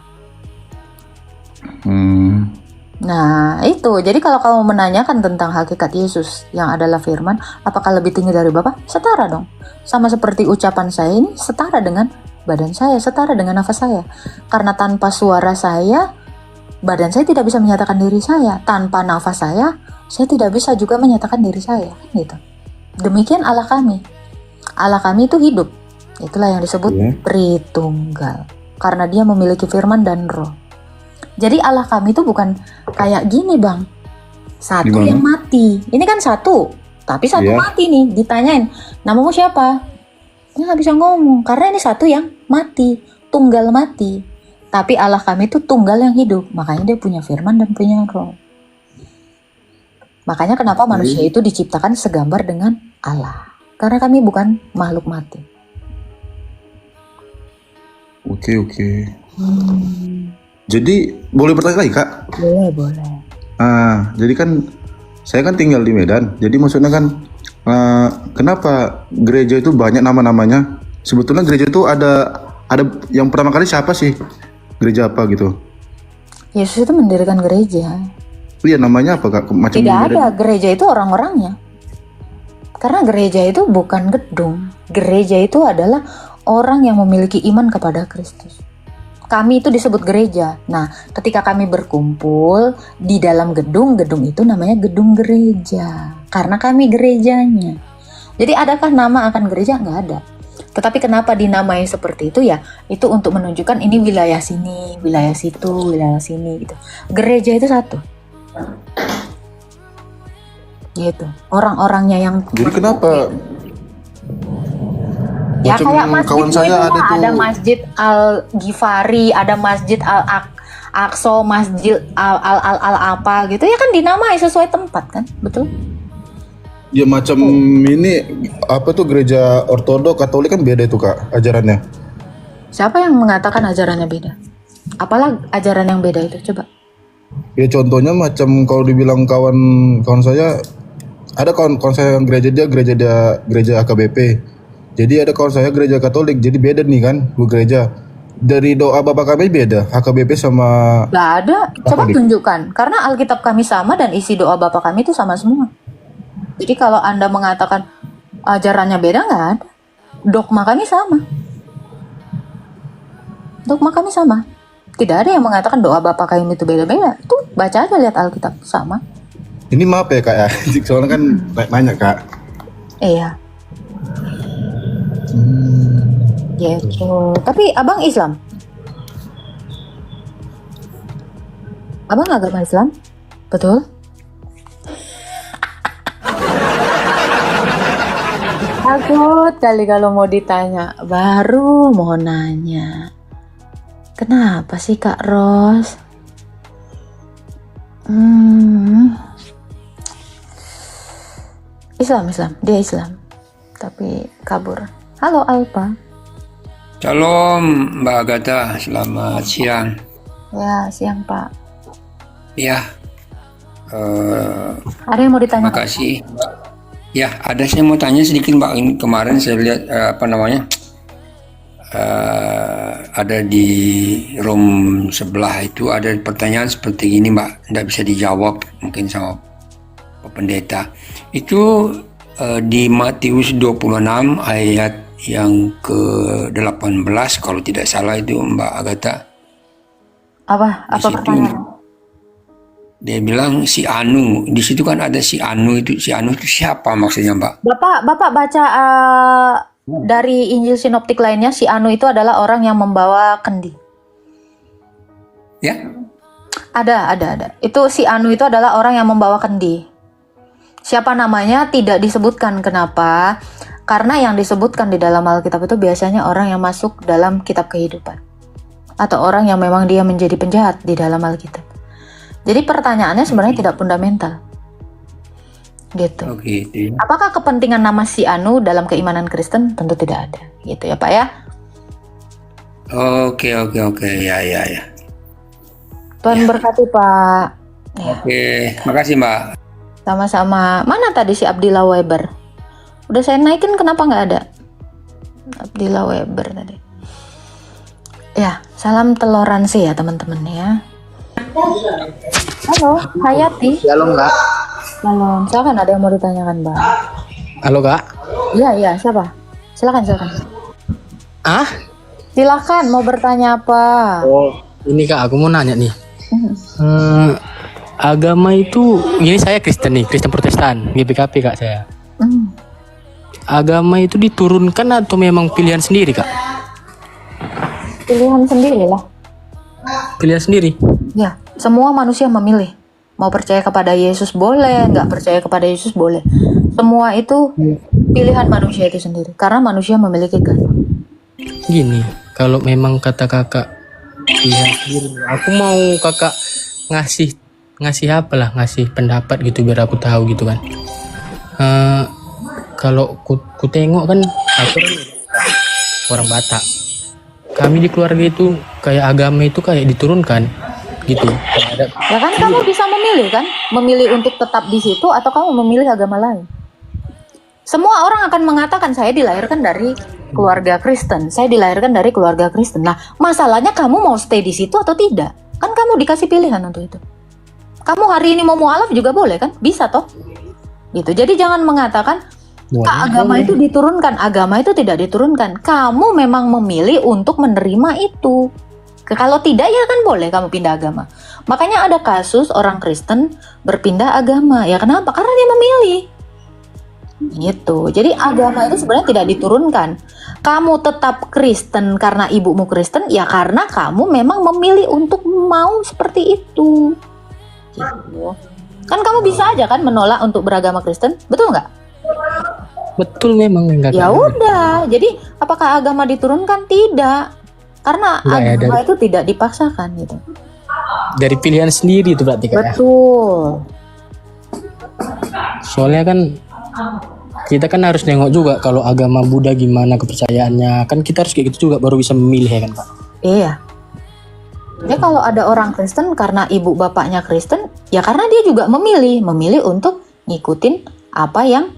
Nah, itu. Jadi kalau kamu menanyakan tentang hakikat Yesus yang adalah firman, apakah lebih tinggi dari Bapa? Setara dong. Sama seperti ucapan saya ini setara dengan badan saya, setara dengan nafas saya. Karena tanpa suara saya, badan saya tidak bisa menyatakan diri saya. Tanpa nafas saya tidak bisa juga menyatakan diri saya. Gitu. Demikian Allah kami. Allah kami itu hidup. Itulah yang disebut Tritunggal. Karena dia memiliki firman dan roh. Jadi Allah kami itu bukan kayak gini bang, satu Gimana? yang mati. Ini kan satu, tapi satu mati nih. Ditanyain, namamu siapa? Dia nggak bisa ngomong karena ini satu yang mati, tunggal mati. Tapi Allah kami itu tunggal yang hidup, makanya dia punya firman dan punya roh. Makanya kenapa manusia itu diciptakan segambar dengan Allah? Karena kami bukan makhluk mati. Oke. Jadi boleh bertanya lagi kak? Boleh. Jadi kan saya kan tinggal di Medan. Jadi maksudnya kan kenapa gereja itu banyak nama-namanya? Sebetulnya gereja itu ada yang pertama kali siapa sih? Gereja apa gitu? Yesus itu mendirikan gereja. Iya namanya apa kak? Macam Tidak ada, gereja itu orang-orangnya. Karena gereja itu bukan gedung. Gereja itu adalah orang yang memiliki iman kepada Kristus. Kami itu disebut gereja. Nah, ketika kami berkumpul di dalam gedung itu namanya gedung gereja. Karena kami gerejanya. Jadi adakah nama akan gereja? Nggak ada. Tetapi kenapa dinamai seperti itu ya? Itu untuk menunjukkan ini wilayah sini, wilayah situ, wilayah sini gitu. Gereja itu satu. Gitu. Orang-orangnya yang... Jadi kenapa? Ya Macam kayak masjid kawan saya itu ada tuh. ada Masjid Al-Ghifari, ada Masjid Al-Aqsa, Masjid Al apa gitu ya kan dinamai sesuai tempat kan, betul? Ya macam ini apa tuh gereja ortodok Katolik kan beda itu kak ajarannya. Siapa yang mengatakan ajarannya beda? Apalah ajaran yang beda itu coba? Ya contohnya macam kalau dibilang kawan saya ada kawan saya yang gereja AKBP. Jadi ada kawan saya gereja Katolik, jadi beda nih kan, bu gereja. Dari doa Bapak kami beda, HKBP sama Nggak ada. Coba Katolik. tunjukkan. Karena Alkitab kami sama dan isi doa Bapak kami itu sama semua. Jadi kalau Anda mengatakan ajarannya beda, nggak ada. Dogma kami sama. Dogma kami sama. Tidak ada yang mengatakan doa Bapak kami itu beda-beda. Tuh, baca aja, lihat Alkitab sama. Ini maaf ya kak ya, soalnya kan banyak kak. Iya. Gitu. Tapi abang Islam? Abang agama Islam? Betul? Takut kali kalau mau ditanya. Baru mau nanya. Kenapa sih Kak Ros? Islam. Dia Islam. Tapi kabur. Halo Alpa. Shalom Mbak Agatha, selamat siang. Ya, siang Pak. Ya, Ada yang mau ditanya? terima kasih. Ya, ada saya mau tanya sedikit Mbak. Ini kemarin saya lihat ada di room sebelah itu ada pertanyaan seperti ini Mbak, tidak bisa dijawab mungkin sama Pak Pendeta. Itu di Matius 26 ayat yang ke-18 kalau tidak salah itu Mbak Agatha. Apa Di situ pertanyaan? dia bilang si Anu, di situ kan ada si Anu itu siapa maksudnya Mbak? Bapak baca dari Injil Sinoptik lainnya, si Anu itu adalah orang yang membawa kendi. Ya? Ada. Itu si Anu itu adalah orang yang membawa kendi. Siapa namanya tidak disebutkan. Kenapa? Karena yang disebutkan di dalam Alkitab itu biasanya orang yang masuk dalam kitab kehidupan. Atau orang yang memang dia menjadi penjahat di dalam Alkitab. Jadi pertanyaannya sebenarnya tidak fundamental. Gitu. Oke, itu. Apakah kepentingan nama si Anu dalam keimanan Kristen? Tentu tidak ada. Gitu ya Pak ya. Oke, ya. Tuhan berkati Pak. Ya. Oke, makasih Mbak. Sama-sama. Mana tadi si Abdillah Weber? Udah saya naikin, kenapa nggak ada? Abdillah Weber tadi. Ya, salam toleransi ya teman-teman ya. Halo, Hayati. Halo Kak. Halo, silakan, ada yang mau ditanyakan Bang? Halo Kak. Iya, siapa? Silakan. Ah? Silakan, mau bertanya apa? Oh, ini Kak, aku mau nanya nih. Agama itu, ini saya Kristen nih, Kristen Protestan, GPKP Kak saya. Agama itu diturunkan atau memang pilihan sendiri Kak? Pilihan sendiri lah. Pilihan sendiri? Ya, semua manusia memilih. Mau percaya kepada Yesus boleh, nggak percaya kepada Yesus boleh. Semua itu pilihan manusia itu sendiri. Karena manusia memiliki kehendak. Gini, kalau memang kata kakak pilihan sendiri, aku mau kakak ngasih apa lah, ngasih pendapat gitu biar aku tahu gitu kan. Kalau ku tengok kan aku orang Batak. Kami di keluarga itu kayak agama itu kayak diturunkan gitu. Ya kan kamu bisa memilih kan? Memilih untuk tetap di situ atau kamu memilih agama lain. Semua orang akan mengatakan saya dilahirkan dari keluarga Kristen. Saya dilahirkan dari keluarga Kristen. Nah, masalahnya kamu mau stay di situ atau tidak? Kan kamu dikasih pilihan untuk itu. Kamu hari ini mau mualaf juga boleh kan? Bisa toh? Gitu. Jadi jangan mengatakan agama itu diturunkan. Agama itu tidak diturunkan. Kamu memang memilih untuk menerima itu. Kalau tidak ya kan boleh kamu pindah agama. Makanya ada kasus orang Kristen berpindah agama. Ya kenapa? Karena dia memilih. Gitu. Jadi agama itu sebenarnya tidak diturunkan. Kamu tetap Kristen karena ibumu Kristen, ya karena kamu memang memilih untuk mau seperti itu. Gitu. Kan kamu bisa aja kan menolak untuk beragama Kristen, betul nggak? Betul memang enggak. Ya udah. Jadi apakah agama diturunkan? Tidak. Karena agama itu tidak dipaksakan gitu. Dari pilihan sendiri itu berarti Kak. Betul. Soalnya kan kita kan harus nengok juga kalau agama Buddha gimana kepercayaannya. Kan kita harus kayak gitu juga baru bisa memilih ya kan Pak. Iya. Jadi kalau ada orang Kristen karena ibu bapaknya Kristen, ya karena dia juga memilih untuk ngikutin apa yang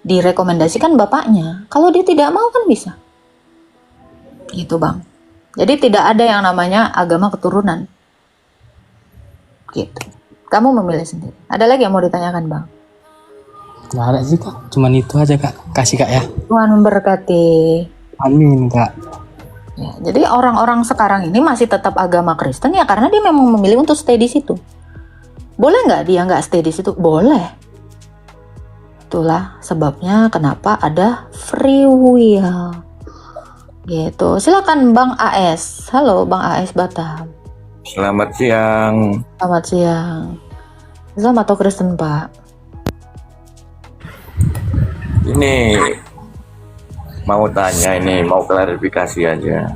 direkomendasikan bapaknya. Kalau dia tidak mau kan bisa. Gitu Bang. Jadi tidak ada yang namanya agama keturunan. Gitu. Kamu memilih sendiri. Ada lagi yang mau ditanyakan Bang? Nggak ada sih kak, cuman itu aja kak. Kasih kak ya. Tuhan memberkati. Amin kak. Ya, jadi orang-orang sekarang ini masih tetap agama Kristen ya karena dia memang memilih untuk stay di situ. Boleh nggak dia nggak stay di situ? Boleh. Itulah sebabnya kenapa ada free will. Gitu. Silakan Bang AS. Halo Bang AS Batam. Selamat siang. Selamat siang. Islam atau Kristen Pak? Ini mau tanya, ini mau klarifikasi aja.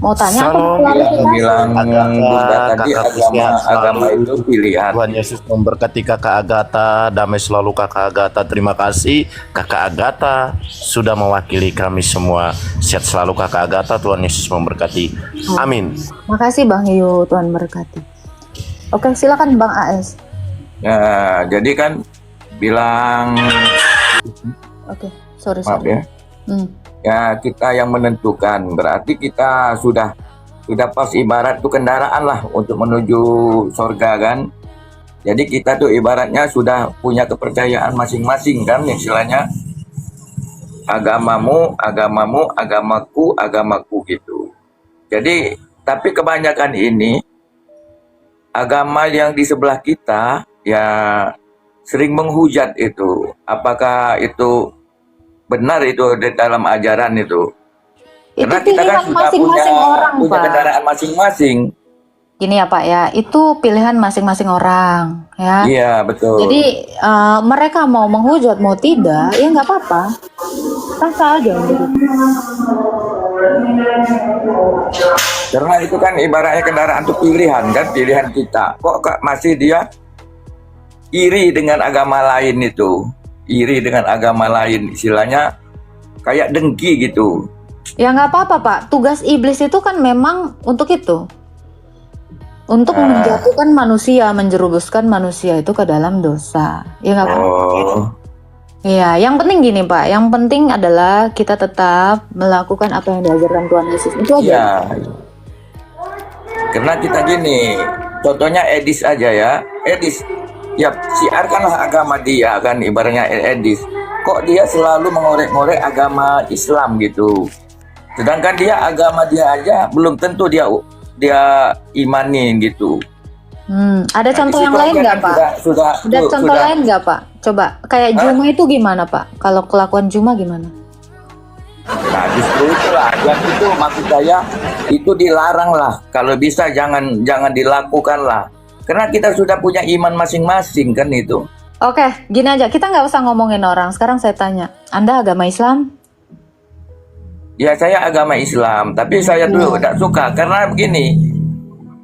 Mau tanya apa? Bilang Bunda tadi agama itu pilihan. Tuhan Yesus memberkati Kakak Agatha, damai selalu Kakak Agatha. Terima kasih Kakak Agatha sudah mewakili kami semua. Sehat selalu Kakak Agatha, Tuhan Yesus memberkati. Amin. Makasih Bang Yu, Tuhan berkati. Oke, silakan Bang AS. Ya, jadi kan bilang Oke, sorry. maaf ya. Ya, kita yang menentukan. Berarti kita sudah pas ibarat itu kendaraan lah untuk menuju surga kan. Jadi kita tuh ibaratnya sudah punya kepercayaan masing-masing kan, istilahnya agamamu, agamaku gitu. Jadi tapi kebanyakan ini agama yang di sebelah kita ya sering menghujat itu. Apakah itu benar itu di dalam ajaran itu? Karena kita kan sudah punya kendaraan masing-masing. Gini ya Pak ya, itu pilihan masing-masing orang ya. Iya betul. Jadi mereka mau menghujat mau tidak, ya nggak apa-apa. Sah aja. Karena itu kan ibaratnya kendaraan itu pilihan kan, pilihan kita. Kok masih dia iri dengan agama lain itu? Iri dengan agama lain, istilahnya kayak dengki gitu. Ya nggak apa-apa Pak, tugas iblis itu kan memang untuk itu. Untuk menjatuhkan manusia, menjerumuskan manusia itu ke dalam dosa. Ya nggak apa-apa. Iya, yang penting gini Pak, yang penting adalah kita tetap melakukan apa yang diajarkan Tuhan Yesus. Itu aja. Ya. Karena kita gini, contohnya Edis aja ya. Edis, ya siarkanlah agama dia kan, ibaratnya Edis. Kok dia selalu mengorek-ngorek agama Islam gitu. Sedangkan dia agama dia aja belum tentu dia imanin gitu. Ada contoh yang lain nggak Pak? Ada contoh lain nggak Pak? Coba kayak Juma itu gimana Pak? Kalau kelakuan Juma gimana? Nah justru itulah, yang itu maksud saya itu dilarang lah. Kalau bisa jangan dilakukan lah. Karena kita sudah punya iman masing-masing kan itu. Oke, gini aja, kita nggak usah ngomongin orang. Sekarang saya tanya, Anda agama Islam? Ya saya agama Islam, tapi saya tuh tidak suka karena begini.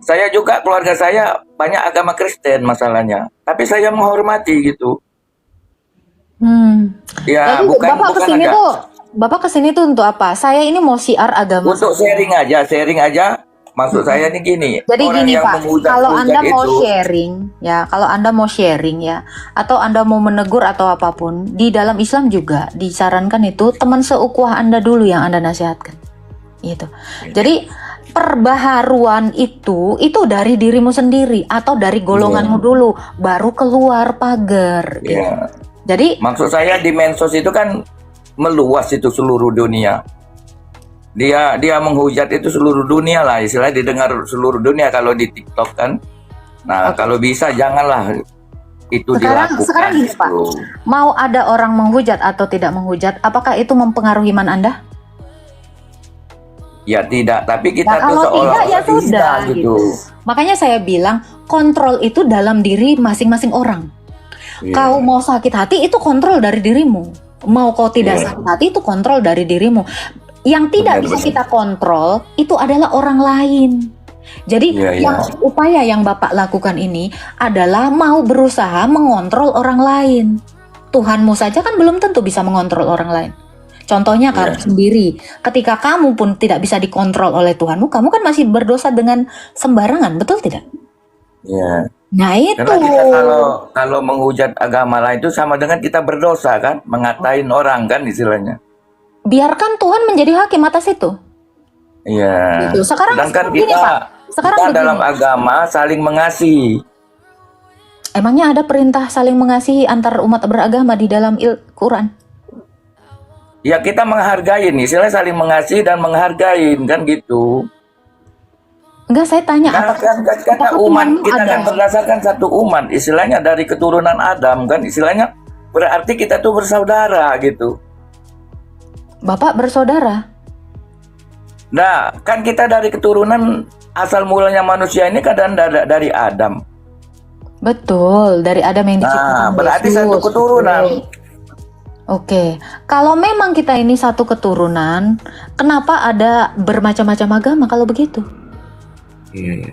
Saya juga keluarga saya banyak agama Kristen masalahnya, tapi saya menghormati gitu. Ya jadi, bukan Bapak kesini tuh untuk apa? Saya ini mau syiar agama. Untuk sharing aja. Maksud saya nih gini. Jadi orang gini yang Pak, kalau Anda mau sharing ya, atau Anda mau menegur atau apapun, di dalam Islam juga disarankan itu teman seukuah Anda dulu yang Anda nasihatkan. Gitu. Jadi perbaharuan itu dari dirimu sendiri atau dari golonganmu dulu, baru keluar pagar. Gitu. Jadi maksud saya di medsos itu kan meluas itu seluruh dunia. Dia menghujat itu seluruh dunia lah, istilahnya didengar seluruh dunia kalau di TikTok kan. Nah, kalau bisa janganlah itu dilakukan. Sekarang gini Pak, mau ada orang menghujat atau tidak menghujat, apakah itu mempengaruhi iman Anda? Ya tidak, tapi kita tuh kalau seolah tidak ya sudah gitu. Makanya saya bilang kontrol itu dalam diri masing-masing orang. Kau mau sakit hati itu kontrol dari dirimu. Mau kau tidak sakit hati itu kontrol dari dirimu. Yang tidak bisa kita kontrol itu adalah orang lain. Jadi upaya yang Bapak lakukan ini adalah mau berusaha mengontrol orang lain. Tuhanmu saja kan belum tentu bisa mengontrol orang lain. Contohnya kamu sendiri. Ketika kamu pun tidak bisa dikontrol oleh Tuhanmu, kamu kan masih berdosa dengan sembarangan, betul tidak? Nah itu. Karena kita kalau menghujat agama lain itu sama dengan kita berdosa kan, mengatain orang kan istilahnya. Biarkan Tuhan menjadi hakim atas itu. Iya. Gitu. Sekarang Sedangkan begini, kita, Pak. Sekarang kita begini. dalam agama saling mengasihi. Emangnya ada perintah saling mengasihi antar umat beragama di dalam Quran? Ya kita menghargai, istilahnya saling mengasihi dan menghargai kan gitu. Enggak, saya tanya Karena apa? karena apakah umat Tuhanmu kita ada? kan berdasarkan satu umat, istilahnya dari keturunan Adam kan, istilahnya berarti kita tuh bersaudara gitu. Bapak bersaudara. Nah, kan kita dari keturunan asal mulanya manusia ini kan dari Adam. Betul, dari Adam yang diciptakan Nah, berarti Yesus. satu keturunan. Oke, kalau memang kita ini satu keturunan, kenapa ada bermacam-macam agama kalau begitu? Iya.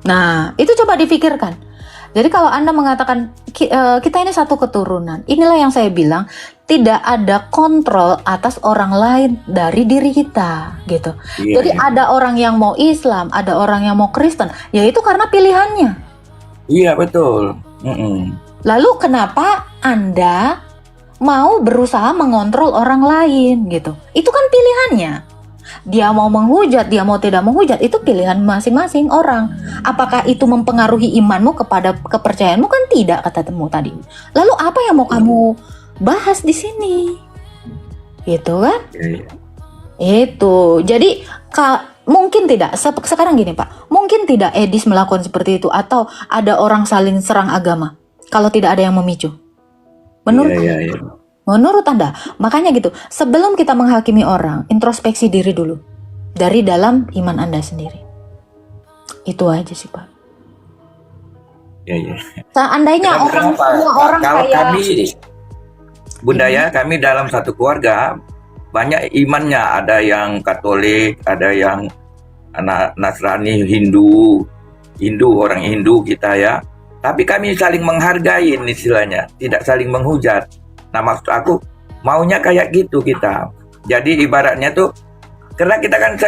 Nah, itu coba dipikirkan. Jadi kalau Anda mengatakan kita ini satu keturunan, inilah yang saya bilang, tidak ada kontrol atas orang lain dari diri kita, gitu. Iya, Jadi iya. ada orang yang mau Islam, ada orang yang mau Kristen, yaitu karena pilihannya. Iya, betul. Mm-mm. Lalu kenapa Anda mau berusaha mengontrol orang lain, gitu? Itu kan pilihannya. Dia mau menghujat, dia mau tidak menghujat, itu pilihan masing-masing orang. Apakah itu mempengaruhi imanmu kepada kepercayaanmu? Kan tidak, kata temu tadi. Lalu apa yang mau kamu bahas di sini? Gitu kan? Iya, iya. Itu. Jadi mungkin tidak. Sekarang gini Pak, mungkin tidak Edis melakukan seperti itu, atau ada orang saling serang agama kalau tidak ada yang memicu. Menurut Iya, iya. Menurut Anda, makanya gitu, sebelum kita menghakimi orang, introspeksi diri dulu dari dalam iman Anda sendiri. Itu aja sih Pak. Iya, iya. Seandainya orang Kenapa? semua orang Kalau kayak kami, Bunda ya, kami dalam satu keluarga banyak imannya, ada yang Katolik, ada yang anak Nasrani, Hindu orang Hindu kita ya. Tapi kami saling menghargai istilahnya, tidak saling menghujat. Nah maksud aku maunya kayak gitu kita. Jadi ibaratnya tuh, karena kita kan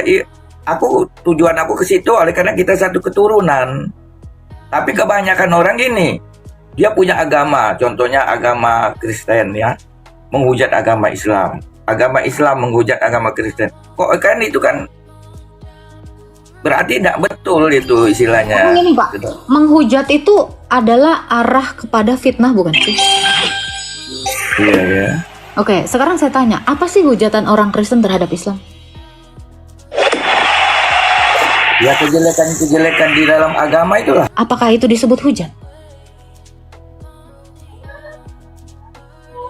tujuan aku ke situ oleh karena kita satu keturunan. Tapi kebanyakan orang gini, dia punya agama, contohnya agama Kristen ya, menghujat agama Islam. Agama Islam menghujat agama Kristen. Kok kan itu kan berarti tidak betul itu istilahnya. Ini Pak, menghujat itu adalah arah kepada fitnah, bukan sih? Iya ya. Oke, sekarang saya tanya, apa sih hujatan orang Kristen terhadap Islam? Ya kejelekan-kejelekan di dalam agama itulah. Apakah itu disebut hujat?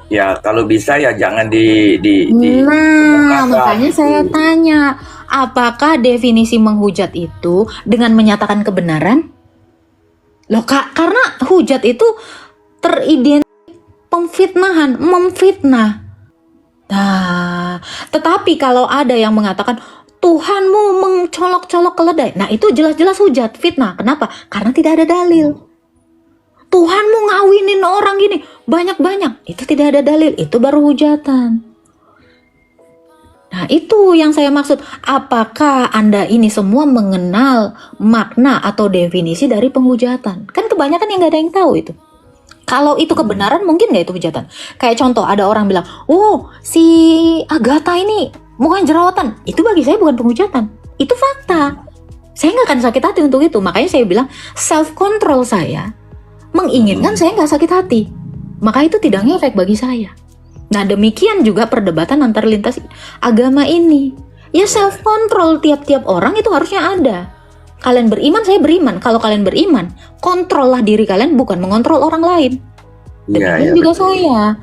Ya kalau bisa ya jangan di Nah, kemukakan. makanya saya tanya, apakah definisi menghujat itu dengan menyatakan kebenaran? Loh Kak, karena hujat itu teridentifikasi pemfitnahan, memfitnah. Nah, tetapi kalau ada yang mengatakan Tuhanmu mencolok-colok keledai, nah itu jelas-jelas hujat, fitnah. Kenapa? Karena tidak ada dalil. Tuhanmu ngawinin orang gini banyak-banyak, itu tidak ada dalil, itu baru hujatan. Nah itu yang saya maksud, apakah Anda ini semua mengenal makna atau definisi dari penghujatan? Kan kebanyakan yang gak ada yang tahu itu. Kalau itu kebenaran mungkin gak itu hujatan? Kayak contoh ada orang bilang, oh si Agatha ini bukan jerawatan. Itu bagi saya bukan penghujatan, itu fakta. Saya gak akan sakit hati untuk itu. Makanya saya bilang self control saya menginginkan saya gak sakit hati. Maka itu tidak ngefek bagi saya. Nah demikian juga perdebatan antar lintas agama ini. Ya self control tiap-tiap orang itu harusnya ada. Kalian beriman, saya beriman. Kalau kalian beriman, kontrollah diri kalian, bukan mengontrol orang lain. Demikian juga betul. saya.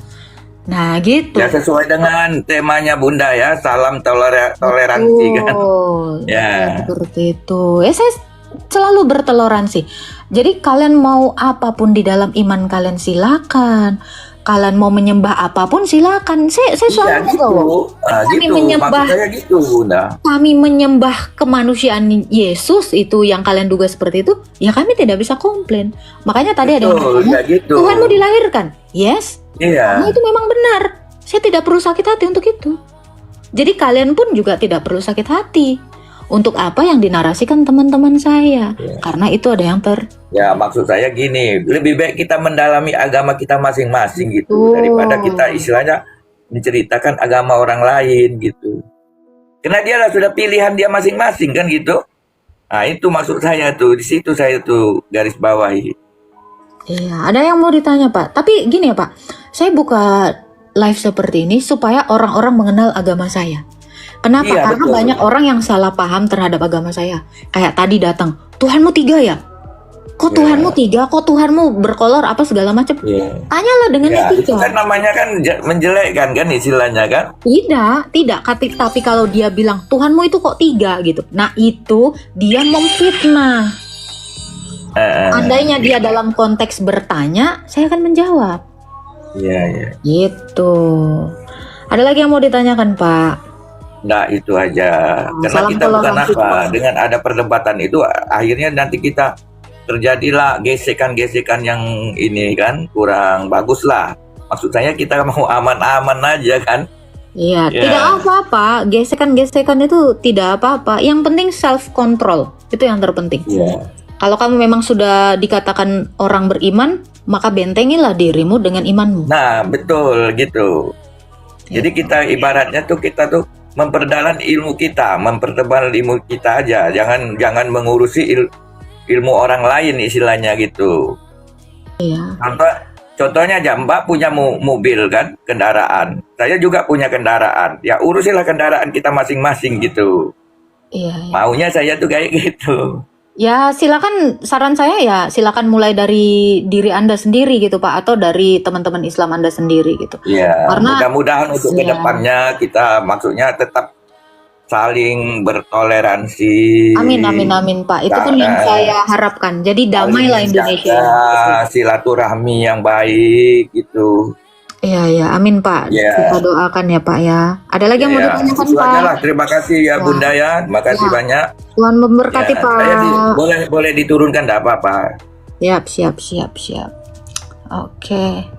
Nah gitu. Ya sesuai dengan temanya Bunda ya, salam toleransi kan. Ya. Seperti itu. Ya saya selalu bertoleransi. Jadi kalian mau apapun di dalam iman kalian silakan. Kalian mau menyembah apapun silakan. Saya selalu gitu. kami Gitu. menyembah, Maksud saya gitu Bunda. kami menyembah kemanusiaan Yesus itu yang kalian duga seperti itu, ya kami tidak bisa komplain. Makanya tadi ada yang Betul, bertanya, ya gitu. Tuhanmu dilahirkan. Yes. Iya. Nah, itu memang benar. Saya tidak perlu sakit hati untuk itu. Jadi kalian pun juga tidak perlu sakit hati. Untuk apa yang dinarasikan teman-teman saya? Karena itu ada yang Ya maksud saya gini, lebih baik kita mendalami agama kita masing-masing gitu daripada kita istilahnya menceritakan agama orang lain gitu. Karena dia lah sudah pilihan dia masing-masing kan gitu. Nah itu maksud saya tuh, di situ saya tuh garis bawahi. Iya, ada yang mau ditanya Pak. Tapi gini ya Pak, saya buka live seperti ini supaya orang-orang mengenal agama saya. Kenapa? Iya, Karena betul. banyak orang yang salah paham terhadap agama saya. Kayak tadi datang, Tuhanmu 3 ya? Kok Iya. Tuhanmu 3? Kok Tuhanmu berkolor apa segala macam? Iya. Tanyalah dengan Ya, itu etika. kan namanya kan menjelekkan kan istilahnya kan. Tidak. Tapi kalau dia bilang Tuhanmu itu kok 3 gitu. Nah itu dia memfitnah. Andainya dia dalam konteks bertanya, saya akan menjawab. Iya, iya. Gitu. Ada lagi yang mau ditanyakan Pak? Nah itu aja. Karena salam kita bukan toleransi, apa, Pak. dengan ada perdebatan itu akhirnya nanti kita terjadilah gesekan-gesekan yang ini kan kurang bagus lah. Maksud saya kita mau aman-aman aja kan. Iya, Ya. tidak apa-apa. Gesekan-gesekan itu tidak apa-apa. Yang penting self control. Itu yang terpenting. Iya. Kalau kamu memang sudah dikatakan orang beriman, maka bentengilah dirimu dengan imanmu. Nah betul gitu. Jadi kita ibaratnya tuh kita tuh memperdalam ilmu kita, mempertebal ilmu kita aja. Jangan mengurusi ilmu orang lain istilahnya gitu. Iya. Contohnya aja Mbak punya mobil kan, kendaraan. Saya juga punya kendaraan. Ya urusilah kendaraan kita masing-masing gitu. Iya. Maunya saya tuh kayak gitu. Ya, silakan saran saya ya, silakan mulai dari diri Anda sendiri gitu Pak, atau dari teman-teman Islam Anda sendiri gitu. Ya, Karena- mudah-mudahan untuk Iya. kedepannya kita maksudnya tetap saling bertoleransi. Amin Pak. Itu pun yang saya harapkan. Jadi damailah saling Indonesia. menjaga silaturahmi yang baik gitu. Iya, amin Pak. Iya. Kita doakan ya Pak ya. Ada lagi yang mau Ya, ditanyakan itu Pak? aja lah. Terima kasih ya Bunda ya. Terima kasih Ya. banyak. Tuhan memberkati Ya, Pak. saya boleh diturunkan enggak apa-apa. Siap. Oke.